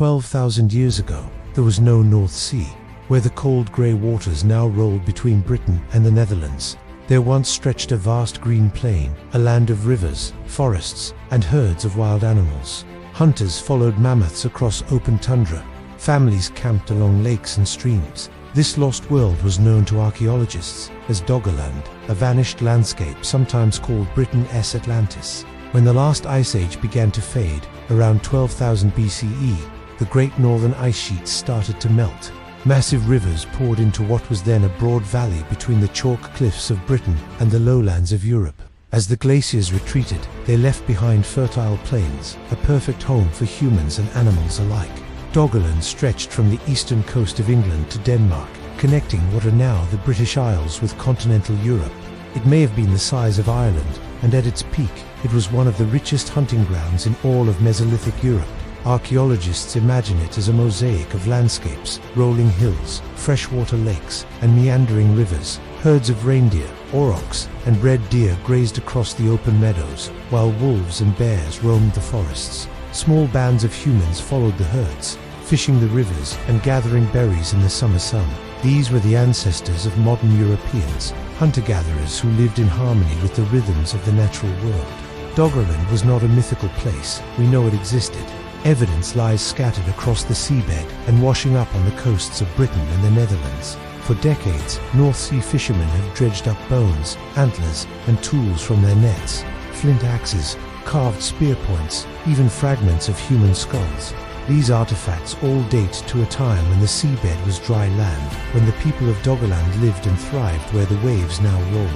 12,000 years ago, there was no North Sea, where the cold grey waters now rolled between Britain and the Netherlands. There once stretched a vast green plain, a land of rivers, forests, and herds of wild animals. Hunters followed mammoths across open tundra. Families camped along lakes and streams. This lost world was known to archaeologists as Doggerland, a vanished landscape sometimes called Britain's Atlantis. When the last ice age began to fade, around 12,000 BCE, the great northern ice sheets started to melt. Massive rivers poured into what was then a broad valley between the chalk cliffs of Britain and the lowlands of Europe. As the glaciers retreated, they left behind fertile plains, a perfect home for humans and animals alike. Doggerland stretched from the eastern coast of England to Denmark, connecting what are now the British Isles with continental Europe. It may have been the size of Ireland, and at its peak, it was one of the richest hunting grounds in all of Mesolithic Europe. Archaeologists imagine it as a mosaic of landscapes, rolling hills, freshwater lakes, and meandering rivers. Herds of reindeer, aurochs, and red deer grazed across the open meadows, while wolves and bears roamed the forests. Small bands of humans followed the herds, fishing the rivers and gathering berries in the summer sun. These were the ancestors of modern Europeans, hunter-gatherers who lived in harmony with the rhythms of the natural world. Doggerland was not a mythical place. We know it existed. Evidence lies scattered across the seabed and washing up on the coasts of Britain and the Netherlands. For decades, North Sea fishermen have dredged up bones, antlers, and tools from their nets. Flint axes, carved spear points, even fragments of human skulls. These artifacts all date to a time when the seabed was dry land, when the people of Doggerland lived and thrived where the waves now roll.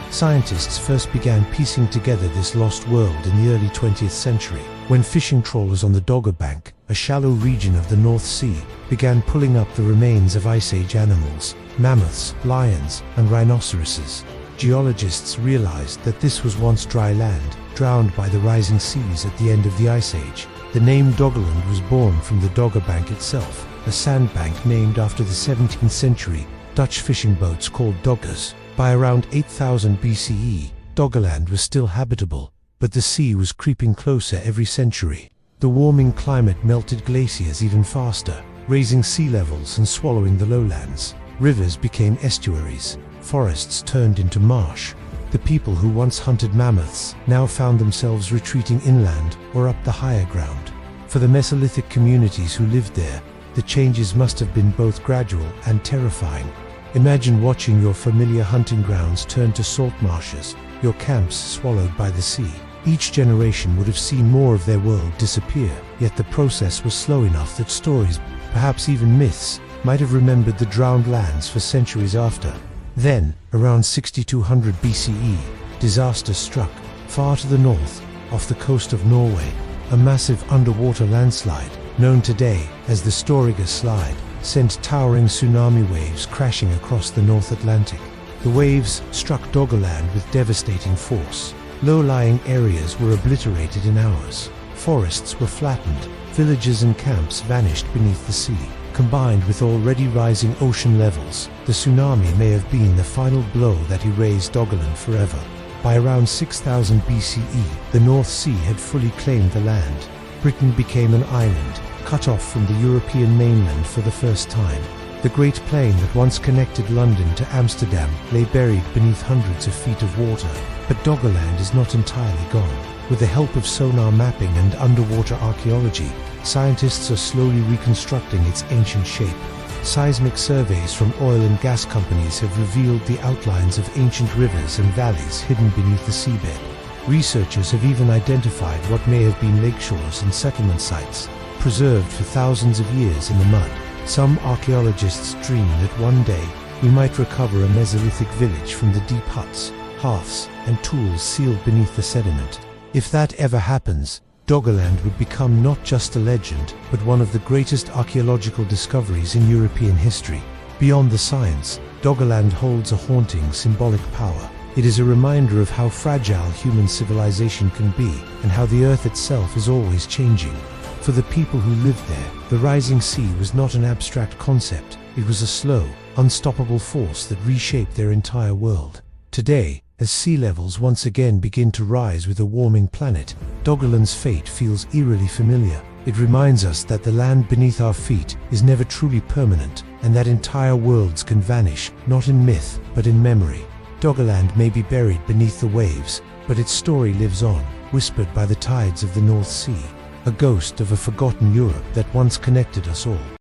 Scientists first began piecing together this lost world in the early 20th century, when fishing trawlers on the Dogger Bank, a shallow region of the North Sea, began pulling up the remains of Ice Age animals, mammoths, lions, and rhinoceroses. Geologists realized that this was once dry land, drowned by the rising seas at the end of the Ice Age. The name Doggerland was born from the Dogger Bank itself, a sandbank named after the 17th century Dutch fishing boats called doggers. By around 8000 BCE, Doggerland was still habitable, but the sea was creeping closer every century. The warming climate melted glaciers even faster, raising sea levels and swallowing the lowlands. Rivers became estuaries, forests turned into marsh. The people who once hunted mammoths now found themselves retreating inland or up the higher ground. For the Mesolithic communities who lived there, the changes must have been both gradual and terrifying. Imagine watching your familiar hunting grounds turn to salt marshes, your camps swallowed by the sea. Each generation would have seen more of their world disappear, yet the process was slow enough that stories, perhaps even myths, might have remembered the drowned lands for centuries after. Then, around 6200 BCE, disaster struck, far to the north, off the coast of Norway. A massive underwater landslide, known today as the Storegga Slide, sent towering tsunami waves crashing across the North Atlantic. The waves struck Doggerland with devastating force. Low-lying areas were obliterated in hours. Forests were flattened. Villages and camps vanished beneath the sea. Combined with already rising ocean levels, the tsunami may have been the final blow that erased Doggerland forever. By around 6000 BCE, the North Sea had fully claimed the land. Britain became an island, cut off from the European mainland for the first time. The Great Plain that once connected London to Amsterdam lay buried beneath hundreds of feet of water. But Doggerland is not entirely gone. With the help of sonar mapping and underwater archaeology, scientists are slowly reconstructing its ancient shape. Seismic surveys from oil and gas companies have revealed the outlines of ancient rivers and valleys hidden beneath the seabed. Researchers have even identified what may have been lakeshores and settlement sites, preserved for thousands of years in the mud. Some archaeologists dream that one day we might recover a Mesolithic village from the deep huts, hearths, and tools sealed beneath the sediment. If that ever happens, Doggerland would become not just a legend, but one of the greatest archaeological discoveries in European history. Beyond the science, Doggerland holds a haunting symbolic power. It is a reminder of how fragile human civilization can be, and how the earth itself is always changing. For the people who lived there, the rising sea was not an abstract concept. It was a slow, unstoppable force that reshaped their entire world. Today, as sea levels once again begin to rise with a warming planet, Doggerland's fate feels eerily familiar. It reminds us that the land beneath our feet is never truly permanent, and that entire worlds can vanish, not in myth, but in memory. Doggerland may be buried beneath the waves, but its story lives on, whispered by the tides of the North Sea, a ghost of a forgotten Europe that once connected us all.